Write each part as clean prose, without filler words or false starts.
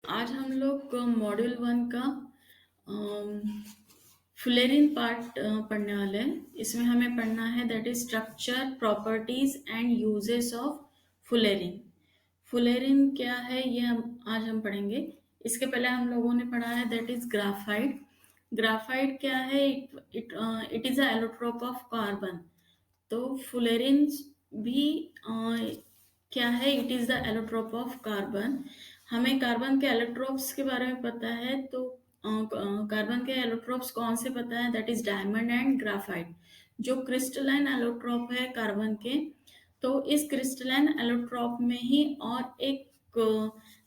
आज हम लोग मॉड्यूल 1 का फुलेरिन पार्ट पढ़ने वाले हैं। इसमें हमें पढ़ना है that is structure, properties and uses of fullerene. Fullerene क्या है ये हम पढ़ेंगे। इसके पहले हम लोगों ने पढ़ा है दैट इज ग्राफाइट। ग्राफाइट क्या है? It is a allotrope of carbon. तो फुलेरिन भी क्या है? It is the allotrope of carbon. हमें कार्बन के एलोट्रोप्स के बारे में पता है, तो कार्बन के एलोट्रोप्स कौन से पता है? That is diamond and graphite. जो क्रिस्टलाइन एलोट्रोप है कार्बन के, तो इस क्रिस्टलाइन एलोट्रोप में ही और एक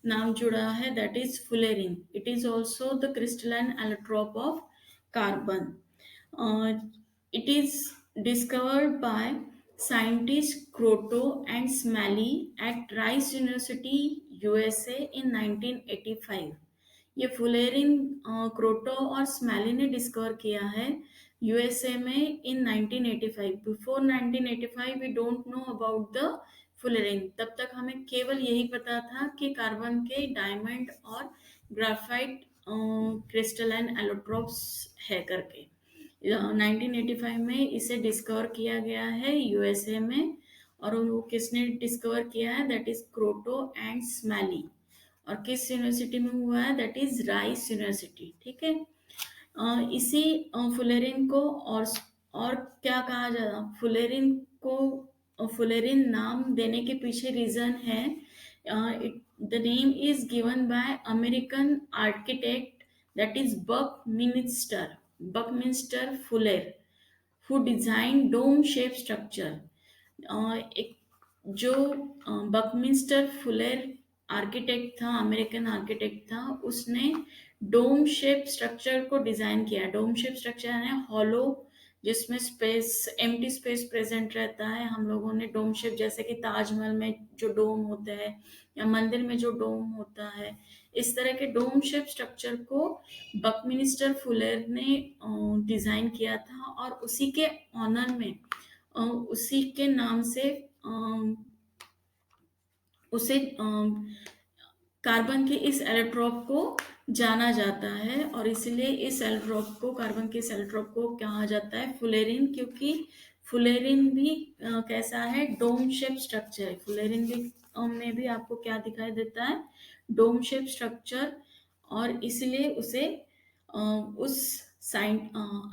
नाम जुड़ा है that is fullerene. It is also the crystalline allotrope of carbon. It is discovered by scientists Croto and Smalley at Rice University, USA in 1985। ये फुलेरिन क्रोटो और स्मैली ने डिस्कवर किया है यूएसए में in 1985। Before 1985 we don't know about the fullerene. तब तक हमें केवल यही पता था कि कार्बन के डायमंड और ग्राफाइट क्रिस्टलाइन एलोट्रोप्स है करके। 1985 में इसे डिस्कवर किया गया है यूएसए में। और वो किसने डिस्कवर किया है? That is Kroto and Smalley. और किस यूनिवर्सिटी में हुआ है? That is Rice university. ठीक है। इसी फुलेरिन को और क्या कहा जाता? फुलेरिन को फुलेरिन नाम देने के पीछे रीजन है, the name is given by American architect that is Buckminster फुलेर, who designed dome shape structure। एक जो बकमिंस्टर फुलेर आर्किटेक्ट था, अमेरिकन आर्किटेक्ट था, उसने डोम शेप स्ट्रक्चर को डिजाइन किया। डोम शेप स्ट्रक्चर है हॉलो, जिसमें एम्प्टी स्पेस प्रेजेंट रहता है। हम लोगों ने डोम शेप, जैसे कि ताजमहल में जो डोम होता है या मंदिर में जो डोम होता है, इस तरह के डोम शेप स्ट्रक्चर को बकमिंस्टर फुलेर ने डिजाइन किया था। और उसी के ऑनर में, उसी के नाम से उसे कार्बन के इस एलोट्रोप को जाना जाता है। और इसलिए इस एलोट्रोप को, कार्बन के इस एलोट्रोप को कहा जाता है फुलेरिन, क्योंकि फुलेरिन भी कैसा है? डोम शेप स्ट्रक्चर है। फुलेरिन भी में भी आपको क्या दिखाई देता है? Dome shape structure. और इसलिए उसे उस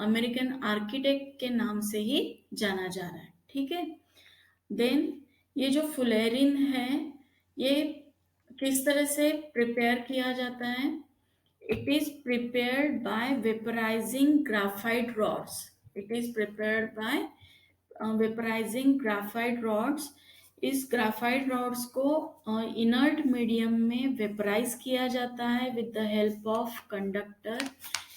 अमेरिकन आर्किटेक्ट के नाम से ही जाना जा रहा है। ठीक है। देन ये जो फुलेरिन है, ये किस तरह से प्रिपेयर किया जाता है? It is prepared by वेपराइजिंग graphite rods. It is prepared by वेपराइजिंग graphite rods. इस ग्राफाइट रॉड्स को इनर्ट मीडियम में वेपराइज किया जाता है with the help of conductor,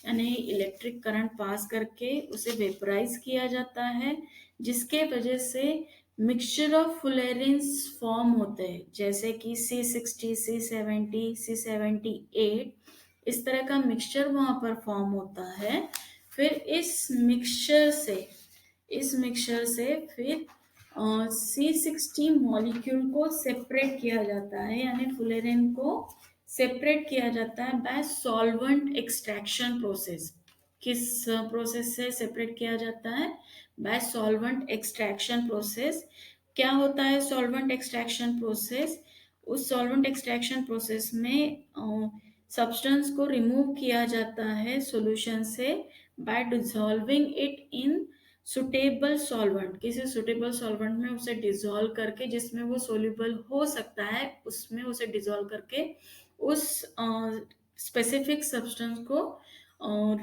यानी इलेक्ट्रिक करंट पास करके उसे वेपराइज किया जाता है, जिसके वजह से मिक्सचर ऑफ फुलेरिन्स फॉर्म होते हैं, जैसे कि C60, C70, C78। इस तरह का मिक्सचर वहां पर फॉर्म होता है। फिर इस मिक्सचर से फिर C60 मॉलिक्यूल को सेपरेट किया जाता है, यानी फुलेरिन को सेपरेट किया जाता है बाय सॉल्वेंट एक्सट्रैक्शन प्रोसेस। किस प्रोसेस से सेपरेट किया जाता है? Bye solvent extraction process. क्या होता है सॉल्वेंट एक्सट्रैक्शन प्रोसेस? उस सॉल्वेंट एक्सट्रैक्शन प्रोसेस में सब्सटेंस को रिमूव किया जाता है सॉल्यूशन से bye dissolving it in suitable solvent. किसी सुटेबल सॉल्वेंट में उसे डिसॉल्व करके, जिसमें वो सोल्यूबल हो सकता है, उसमें उसे डिसॉल्व करके उस स्पेसिफिक सब्सटेंस को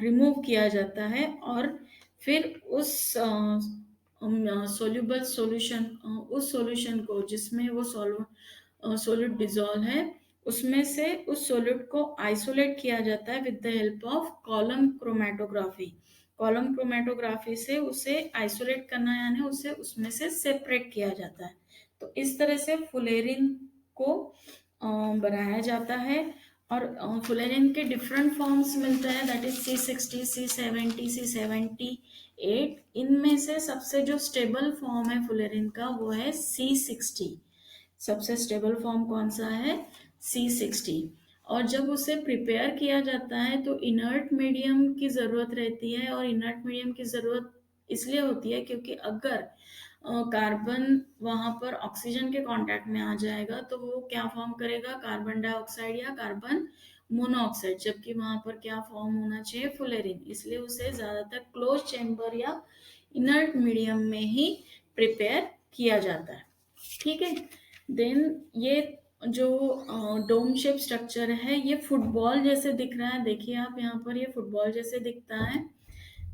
रिमूव किया जाता है। और फिर उस सोल्यूबल सॉल्यूशन, उस सॉल्यूशन को जिसमें वो सॉल्यूट डिसॉल्व है, उसमें से उस सॉल्यूट को आइसोलेट किया जाता है with the help of column chromatography. Column chromatography से उसे आइसोलेट करना, यानी उसे उसमें से सेपरेट किया जाता है। तो इस तरह से फुलेरिन को बनाया जाता है। और फुलेरिन के डिफरेंट फॉर्म्स मिलते हैं, that is C60, C70, C78। इनमें से सबसे जो स्टेबल फॉर्म है फुलेरिन का वो है C60। सबसे स्टेबल फॉर्म कौन सा है? C60। और जब उसे प्रिपेयर किया जाता है तो इनर्ट मीडियम की ज़रूरत रहती है, और इनर्ट मीडियम की ज़रूरत इसलिए होती है क्योंकि अगर कार्बन वहाँ पर ऑक्सीजन के कांटेक्ट में आ जाएगा तो वो क्या फॉर्म करेगा, कार्बन डाइऑक्साइड या कार्बन मोनोऑक्साइड, जबकि वहाँ पर क्या फॉर्म होना चाहिए, फुलेरिन। इसलिए उसे ज़्यादातर क्लोज चेम्बर या इनर्ट मीडियम में ही प्रिपेयर किया जाता है। ठीक है। देन ये जो डोम शेप स्ट्रक्चर है ये फुटबॉल जैसे दिख रहा है, देखिए आप यहाँ पर, ये फुटबॉल जैसे दिखता है।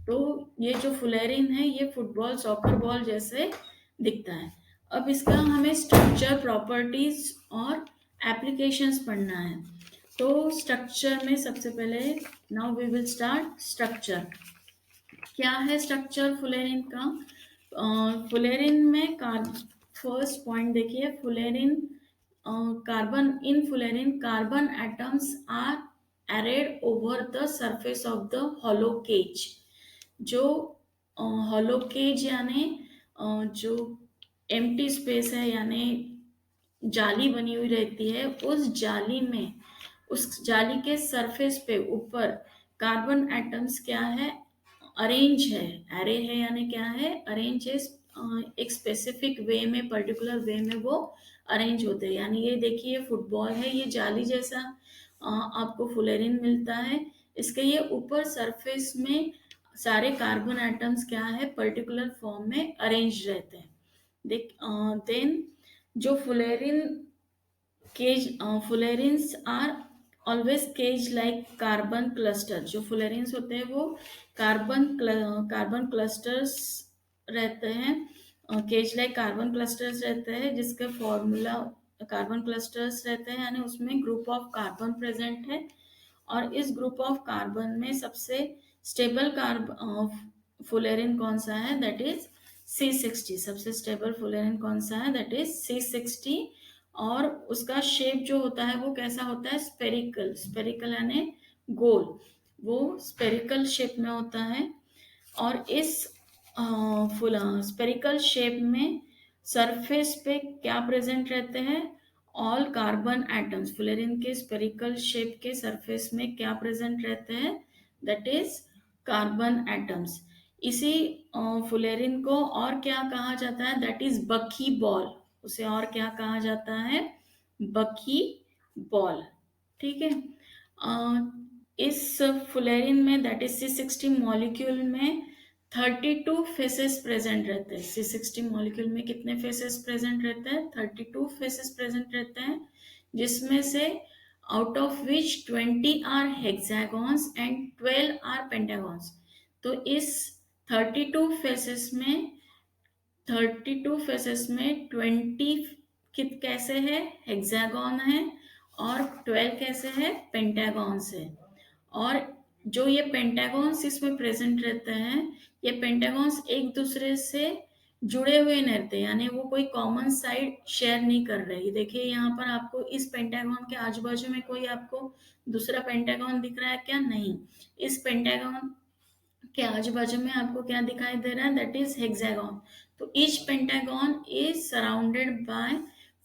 तो ये जो फुलेरिन है ये फुटबॉल, सॉकर बॉल जैसे दिखता है। अब इसका हमें स्ट्रक्चर, प्रॉपर्टीज और एप्लीकेशंस पढ़ना है। तो स्ट्रक्चर में सबसे पहले, now we will start structure. क्या है स्ट्रक्चर फुलेरिन का? फुलेरिन में फर्स्ट पॉइंट देखिए, fullerene carbon atoms are arrayed over the surface of the hollow cage। जो hollow cage यानी जो empty space है, यानी जाली बनी हुई रहती है, उस जाली में, उस जाली के सरफेस पे ऊपर कार्बन एटम्स क्या है, अरेंज है। एरे है यानी क्या है, अरेंज है। एक स्पेसिफिक वे में, पर्टिकुलर वे में वो अरेंज होते हैं। यानी ये देखिए फुटबॉल है, ये जाली जैसा आपको फुलेरिन मिलता है। इसके ये ऊपर सरफेस में सारे कार्बन एटम्स क्या है, पर्टिकुलर फॉर्म में अरेंज रहते हैं। देन जो fullerene cage, fullerenes are always cage like carbon cluster. जो फुलेरिन्स होते हैं वो कार्बन क्लस्टर्स रहते हैं, केज लाइक कार्बन क्लस्टर्स रहते हैं, जिसका फॉर्मूला कार्बन क्लस्टर्स रहते हैं, यानी उसमें ग्रुप ऑफ कार्बन प्रेजेंट है। और इस ग्रुप ऑफ कार्बन में सबसे स्टेबल फुलेरिन कौन सा है, दैट इज C60। सबसे स्टेबल फुलेरिन कौन सा है, दैट इज C60। और उसका शेप जो होता है वो कैसा होता है, स्पेरिकल। स्पेरिकल यानी गोल, वो स्पेरिकल शेप में होता है। और इस फुल स्पेरिकल शेप में सरफेस पे क्या प्रेजेंट रहते हैं, ऑल कार्बन एटम्स। फुलेरिन के स्पेरिकल शेप के सरफेस में क्या प्रेजेंट रहते हैं, दैट इज कार्बन एटम्स। इसी फुलेरिन को और क्या कहा जाता है, दैट इज बकी बॉल। उसे और क्या कहा जाता है, बकी बॉल। ठीक है। इस फुलेरिन में, दैट इज C60 मॉलिक्यूल में 32 फेसेस प्रेजेंट रहते हैं। C60 मॉलिक्यूल में कितने फेसेस प्रेजेंट रहते हैं, 32 फेसेस प्रेजेंट रहते हैं, जिसमें से out of which 20 are hexagons and 12 are pentagons. तो इस 32 फेसेस में 20 कैसे है, हेक्सागॉन है, और 12 कैसे है, पेंटागॉन्स है। और जो ये पेंटागॉन्स इसमें प्रेजेंट रहते हैं, ये पेंटागॉन्स एक दूसरे से जुड़े हुए नहीं रहते, यानी वो कोई कॉमन साइड शेयर नहीं कर रहे। देखिए यहाँ पर आपको इस पेंटागॉन के आजू बाजू में कोई आपको दूसरा पेंटागॉन दिख रहा है क्या, नहीं। इस पेंटागॉन के आजू बाजू में आपको क्या दिखाई दे रहा है, दैट इज हेक्सागॉन। तो each pentagon is surrounded by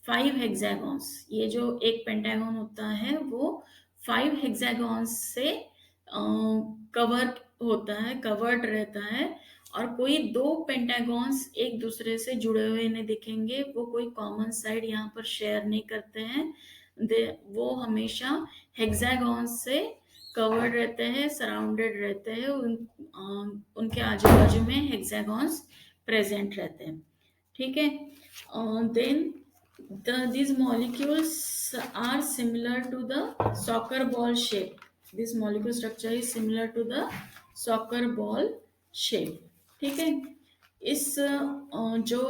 5 हेक्सागॉन्स। ये जो एक पेंटागॉन होता है वो 5 हेक्सागॉन्स से कवर होता है, कवर्ड रहता है। और कोई दो पेंटागॉन्स एक दूसरे से जुड़े हुए नहीं दिखेंगे, वो कोई कॉमन साइड यहाँ पर शेयर नहीं करते हैं। वो हमेशा हेक्सागॉन से कवर्ड रहते हैं, सराउंडेड रहते हैं। उनके आजू बाजू में हेक्सागॉन्स प्रेजेंट रहते हैं। ठीक है। Then these molecules are similar to the soccer ball shape। this molecule structure is similar to the soccer ball shape। ठीक है। इस जो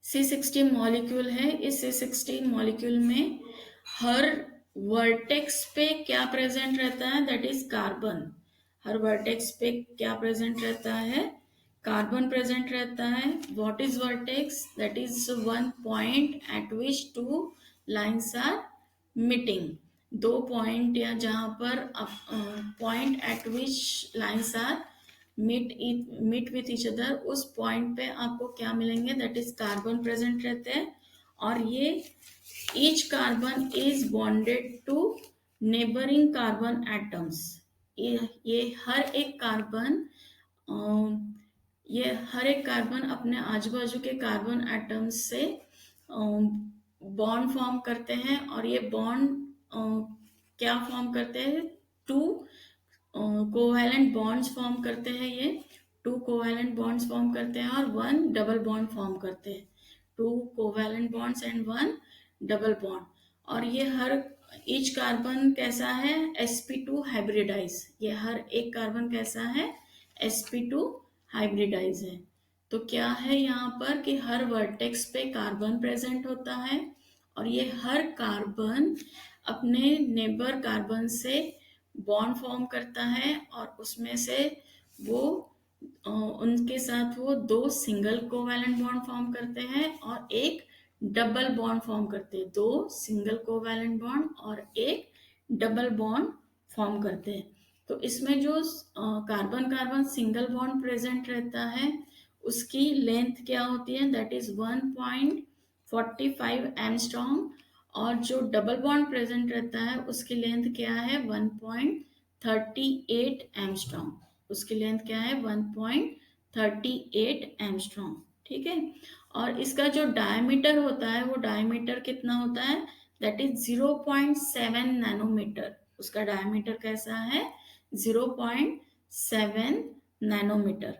C60 मॉलिक्यूल है, इस C60 मॉलिक्यूल में हर वर्टेक्स पे क्या प्रेजेंट रहता है, दैट इज कार्बन। हर वर्टेक्स पे क्या प्रेजेंट रहता है, कार्बन प्रेजेंट रहता है। What is vertex, that is one point at which two lines are meeting. दो पॉइंट या जहां पर point at which lines are meet with each other, उस पॉइंट पे आपको क्या मिलेंगे, दैट इज कार्बन प्रेजेंट रहते हैं। और ये each carbon is bonded to neighbouring carbon atoms. ये हर एक कार्बन ये हर एक कार्बन अपने आजू बाजू के कार्बन एटम्स से बॉन्ड फॉर्म करते हैं, और ये बॉन्ड क्या फॉर्म करते हैं? टू कोवैलेंट बॉन्ड्स फॉर्म करते हैं। ये टू कोवैलेंट बॉन्ड्स फॉर्म करते हैं और वन डबल बॉन्ड फॉर्म करते हैं। Two covalent bonds and one double bond. और ये हर ईच कार्बन कैसा है? sp2 hybridise. ये हर एक कार्बन कैसा है? sp2 हाइब्रिडाइज है। तो क्या है यहाँ पर कि हर वर्टेक्स पे कार्बन प्रेजेंट होता है, और ये हर कार्बन अपने नेबर कार्बन से बॉन्ड फॉर्म करता है, और उसमें से वो उनके साथ वो दो सिंगल कोवैलेंट बॉन्ड फॉर्म करते हैं और एक डबल बॉन्ड फॉर्म करते हैं। दो सिंगल कोवैलेंट बॉन्ड और एक डबल बॉन्ड फॉर्म करते हैं। तो इसमें जो carbon carbon single bond present रहता है उसकी लेंथ क्या होती है? That is 1.45 angstrom. और जो डबल बॉन्ड प्रेजेंट रहता है उसकी लेंथ क्या है? 1.38 एंगस्ट्रॉम। उसकी लेंथ क्या है? 1.38 एंगस्ट्रॉम। ठीक है। और इसका जो डायमीटर होता है वो डायमीटर कितना होता है? That is 0.7 nanometre. उसका डायमीटर कैसा है? 0.7 नैनोमीटर।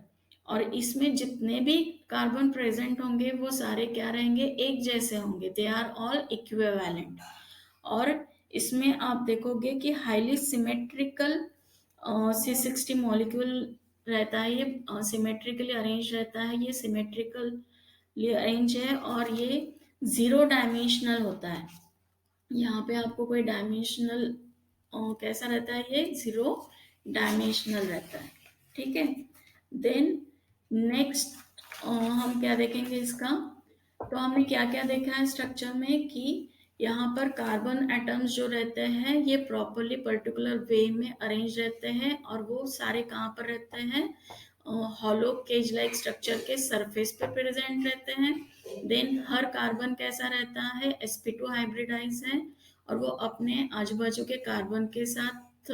और इसमें जितने भी कार्बन प्रेजेंट होंगे वो सारे क्या रहेंगे? एक जैसे होंगे। They are all equivalent. और इसमें आप देखोगे कि हाईली सिमेट्रिकल C60 मॉलिक्यूल रहता है। ये सिमेट्रिकली अरेंज रहता है। ये सिमेट्रिकली अरेंज है और ये जीरो डायमेंशनल होता है। यहाँ पे आपको कोई डायमेंशनल कैसा रहता है? ये जीरो डायमेंशनल रहता है। ठीक है। देन नेक्स्ट हम क्या देखेंगे इसका? तो हमने क्या क्या देखा है स्ट्रक्चर में कि यहाँ पर कार्बन एटम्स जो रहते हैं ये प्रॉपरली पर्टिकुलर वे में अरेंज रहते हैं, और वो सारे कहाँ पर रहते हैं? हॉलो केज लाइक स्ट्रक्चर के सरफेस पे प्रेजेंट रहते हैं। देन हर कार्बन कैसा रहता है? sp2 हाइब्रिडाइज है, और वो अपने आजू बाजू के कार्बन के साथ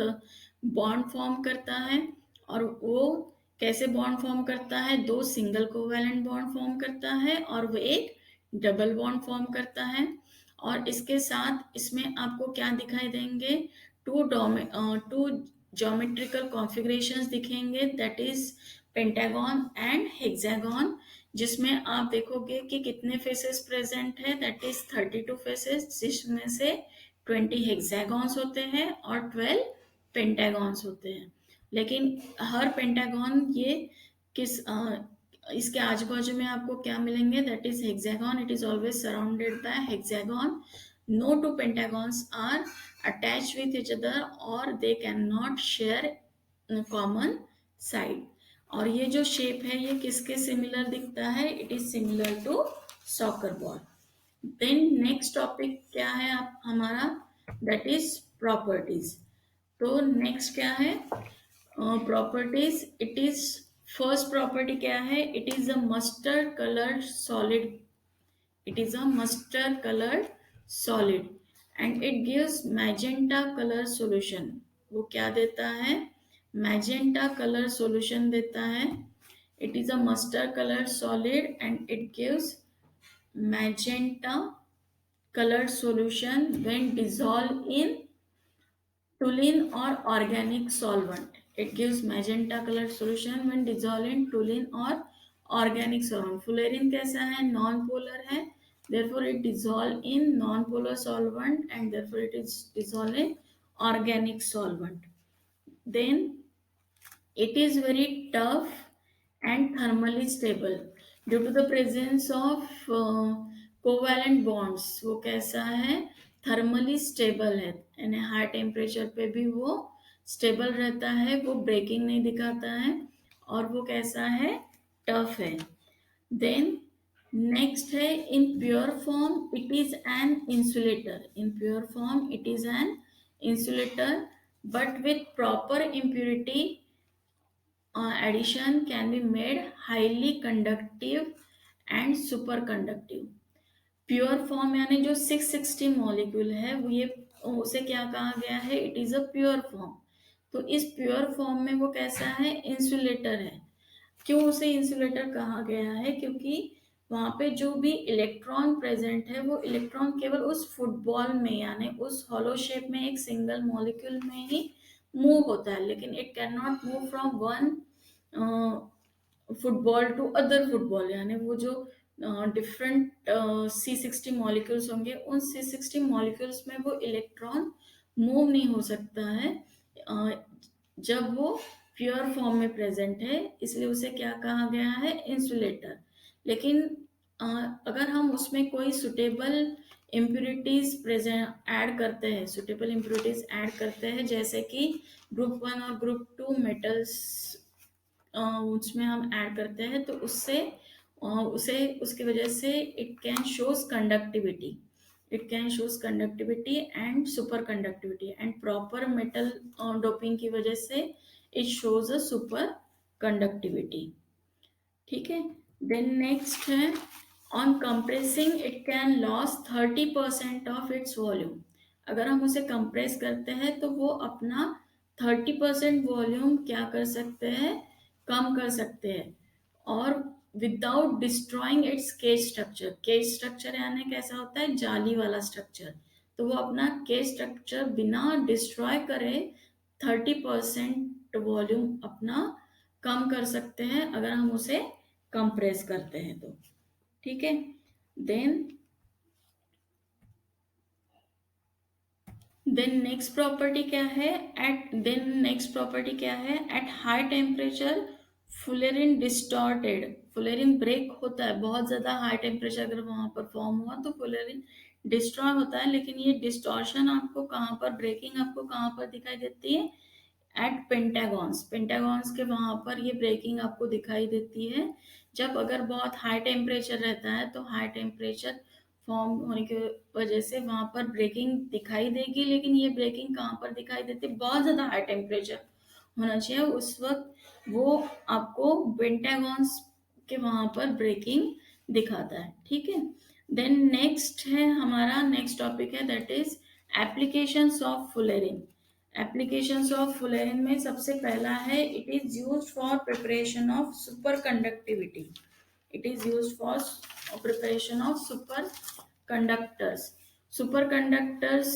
बॉन्ड फॉर्म करता है। और वो कैसे बॉन्ड फॉर्म करता है? दो सिंगल कोवैलेंट बॉन्ड फॉर्म करता है और वो एक डबल बॉन्ड फॉर्म करता है। और इसके साथ इसमें आपको क्या दिखाई देंगे? टू ज्योमेट्रिकल कॉन्फ़िगरेशंस दिखेंगे, that is pentagon and hexagon. जिसमें आप देखोगे कि कितने फेसेस प्रेजेंट है? दैट इज 32 फेसेस, जिसमें से 20 हेक्सागन्स होते हैं और 12 पेंटागन्स होते हैं। लेकिन हर पेंटागन ये किस इसके आजू बाजू में आपको क्या मिलेंगे? That is hexagon. It is always surrounded by hexagon. No two pentagons are attach with each other or they cannot share common side. और ये जो शेप है ये किसके सिमिलर दिखता है? It is similar to soccer ball. Then next topic क्या है आप हमारा? That is properties. तो नेक्स्ट क्या है? Properties. It is first property क्या है? It is a mustard coloured solid. It is a mustard coloured solid and it gives magenta colour solution. वो क्या देता है? मैजेंटा कलर सॉल्यूशन देता है। It is a mustard colour solid and it gives magenta colored solution when dissolved in toluene or organic solvent. It gives magenta colored solution when dissolved in toluene or organic solvent. Fullerene कैसा है? Non-polar है, therefore it dissolved in non-polar solvent and therefore it is dissolved in organic solvent. Then it is very tough and thermally stable due to the presence of covalent bonds. वो कैसा है? Thermally stable है, यानी high temperature पे भी वो stable रहता है, वो ब्रेकिंग नहीं दिखाता है, और वो कैसा है? टफ है। देन नेक्स्ट है in pure form it is an insulator. In pure form it is an insulator, but with proper impurity addition can be made highly conductive and superconductive. Pure form यानी जो 660 molecule है वो ये उसे क्या कहा गया है, it is a pure form. तो इस प्योर फॉर्म में वो कैसा है, इंसुलेटर है। क्यों उसे इंसुलेटर कहा गया है, क्योंकि वहां पे जो भी इलेक्ट्रॉन प्रेजेंट है वो इलेक्ट्रॉन केवल उस फुटबॉल में यानी उस हॉलो शेप में एक सिंगल मॉलिक्यूल में ही मूव होता है, लेकिन it can not move from one football to other football. यानी वो जो डिफरेंट C60 मॉलिक्यूल्स होंगे, उन C60 मॉलिक्यूल्स में वो इलेक्ट्रॉन मूव नहीं हो सकता है जब वो प्योर फॉर्म में प्रेजेंट है, इसलिए उसे क्या कहा गया है, इंसुलेटर। लेकिन अ, अगर हम उसमें कोई सुटेबल इम्प्यूरिटीज प्रेजेंट ऐड करते हैं, सुटेबल इम्प्यूरिटीज ऐड करते हैं, जैसे कि ग्रुप 1 और ग्रुप 2 मेटल्स उसमें हम ऐड करते हैं, तो उससे उसे उसकी वजह से it can shows conductivity, it can shows conductivity and super conductivity, and proper metal doping की वजह से it shows a super conductivity. ठीक है। देन नेक्स्ट है, on compressing it can loss 30% of its volume. अगर हम उसे कंप्रेस करते हैं तो वो अपना 30% वॉल्यूम क्या कर सकते हैं, कम कर सकते हैं, और without destroying its cage structure. Cage structure यानी कैसा होता है, जाली वाला स्ट्रक्चर। तो वो अपना केज स्ट्रक्चर बिना डिस्ट्रॉय करे 30% वॉल्यूम अपना कम कर सकते हैं अगर हम उसे कंप्रेस करते हैं तो। ठीक है। देन नेक्स्ट प्रॉपर्टी क्या है, at high temperature fullerene distorted. Fullerene break होता है बहुत ज्यादा हाई टेम्परेचर अगर वहां पर फॉर्म हुआ तो फुलेरिन डिस्ट्रॉय होता है, लेकिन ये डिस्टॉर्शन आपको कहाँ पर, ब्रेकिंग आपको कहाँ पर दिखाई देती है, एट पेंटागॉन्स। पेंटागॉन्स के वहां पर ये ब्रेकिंग आपको दिखाई देती है जब अगर बहुत हाई टेम्परेचर रहता है, तो हाई टेम्परेचर फॉर्म होने की वजह से वहां पर ब्रेकिंग दिखाई देगी, लेकिन ये ब्रेकिंग कहाँ पर दिखाई देती है, बहुत ज्यादा हाई टेम्परेचर होना चाहिए उस वक्त वो आपको पेंटागॉन्स के वहां पर ब्रेकिंग दिखाता है। ठीक है। देन नेक्स्ट है, हमारा नेक्स्ट टॉपिक है, that is applications of fullerene. Applications of fullerene में सबसे पहला है, it is used for preparation of super conductivity. It is used for preparation of super conductors. Super conductors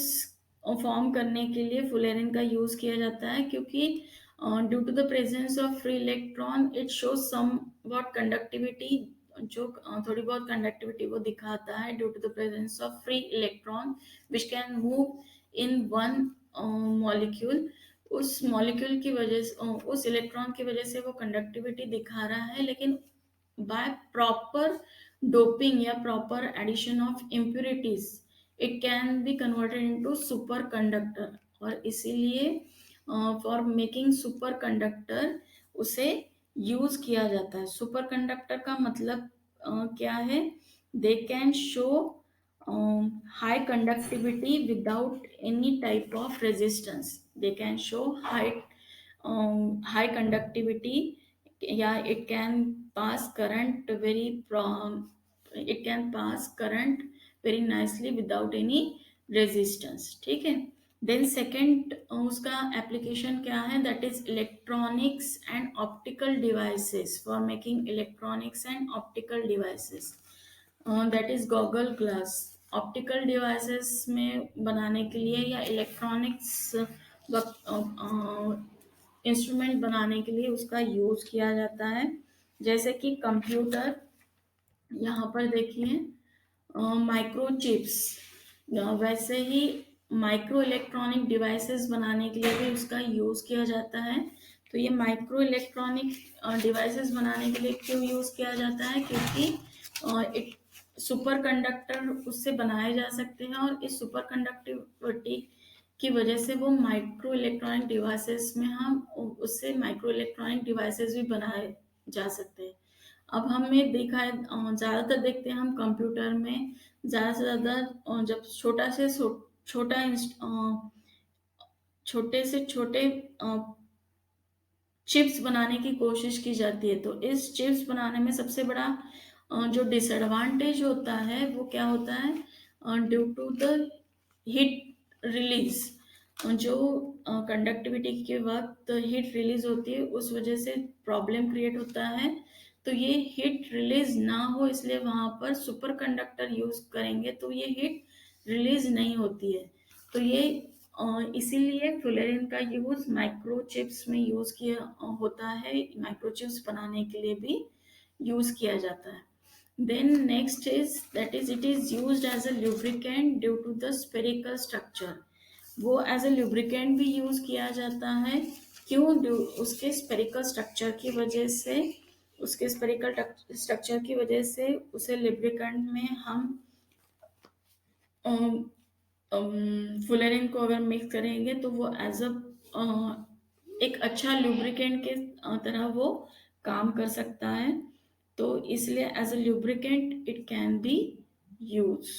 form करने के लिए फुलेरिन का यूज किया जाता है, क्योंकि due to the presence of free electron it shows somewhat conductivity, जो थोड़ी बहुत कंडक्टिविटी वो दिखाता है due to the presence of free electron which can move in one molecule. उस मॉलिक्यूल की वजह से उस इलेक्ट्रॉन की वजह से वो कंडक्टिविटी दिखा रहा है, लेकिन बाय प्रॉपर डोपिंग या proper addition of impurities it can be converted into superconductor. और इसीलिए फॉर मेकिंग सुपर कंडक्टर उसे यूज किया जाता है। सुपर कंडक्टर का मतलब क्या है, they can show high conductivity without any type of resistance. They can show high conductivity, yeah, it can pass current very nicely without any resistance। ठीक है। देन सेकेंड उसका एप्लीकेशन क्या है, that is electronics and optical devices, for making electronics and optical devices, that is goggle glass. Optical devices में बनाने के लिए या इलेक्ट्रॉनिक्स इंस्ट्रूमेंट बनाने के लिए उसका यूज किया जाता है, जैसे कि कंप्यूटर। यहाँ पर देखिए माइक्रोचिप्स, वैसे ही माइक्रो इलेक्ट्रॉनिक डिवाइसेस बनाने के लिए भी उसका यूज किया जाता है। तो ये माइक्रो इलेक्ट्रॉनिक डिवाइसेस बनाने के लिए क्यों यूज किया जाता है, क्योंकि इट सुपर कंडक्टर उससे बनाए जा सकते हैं, और इस सुपर कंडक्टिविटी की वजह से वो माइक्रो इलेक्ट्रॉनिक डिवाइसेस में हम उससे माइक्रो इलेक्ट्रॉनिक डिवाइसेस भी बनाए जा सकते हैं। अब हमें देखा है ज़्यादातर देखते हैं हम कंप्यूटर में ज़्यादा से ज़्यादा जब छोटा छोटे से छोटे चिप्स बनाने की कोशिश की जाती है। तो इस चिप्स बनाने में सबसे बड़ा जो डिसएडवांटेज होता है वो क्या होता है, due to the heat release, जो कंडक्टिविटी के वक्त हीट रिलीज होती है उस वजह से प्रॉब्लम क्रिएट होता है। तो ये हीट रिलीज ना हो इसलिए वहां पर सुपर कंडक्टर यूज करेंगे तो ये हीट रिलीज नहीं होती है। तो ये इसीलिए फ्लोरीन का यूज माइक्रोचिप्स में यूज किया होता है, माइक्रोचिप्स बनाने के लिए भी यूज किया जाता है। Then next is that is it is used as a lubricant due to the spherical structure। वो एज ए lubricant भी यूज किया जाता है। क्यों? उसके स्पेरिकल स्ट्रक्चर की वजह से, उसके स्पेरिकल स्ट्रक्चर की वजह से उसे lubricant में हम फुलेरिन को अगर मिक्स करेंगे तो वो एज अ एक अच्छा लुब्रिकेंट के तरह वो काम कर सकता है। तो इसलिए as a lubricant it can be use.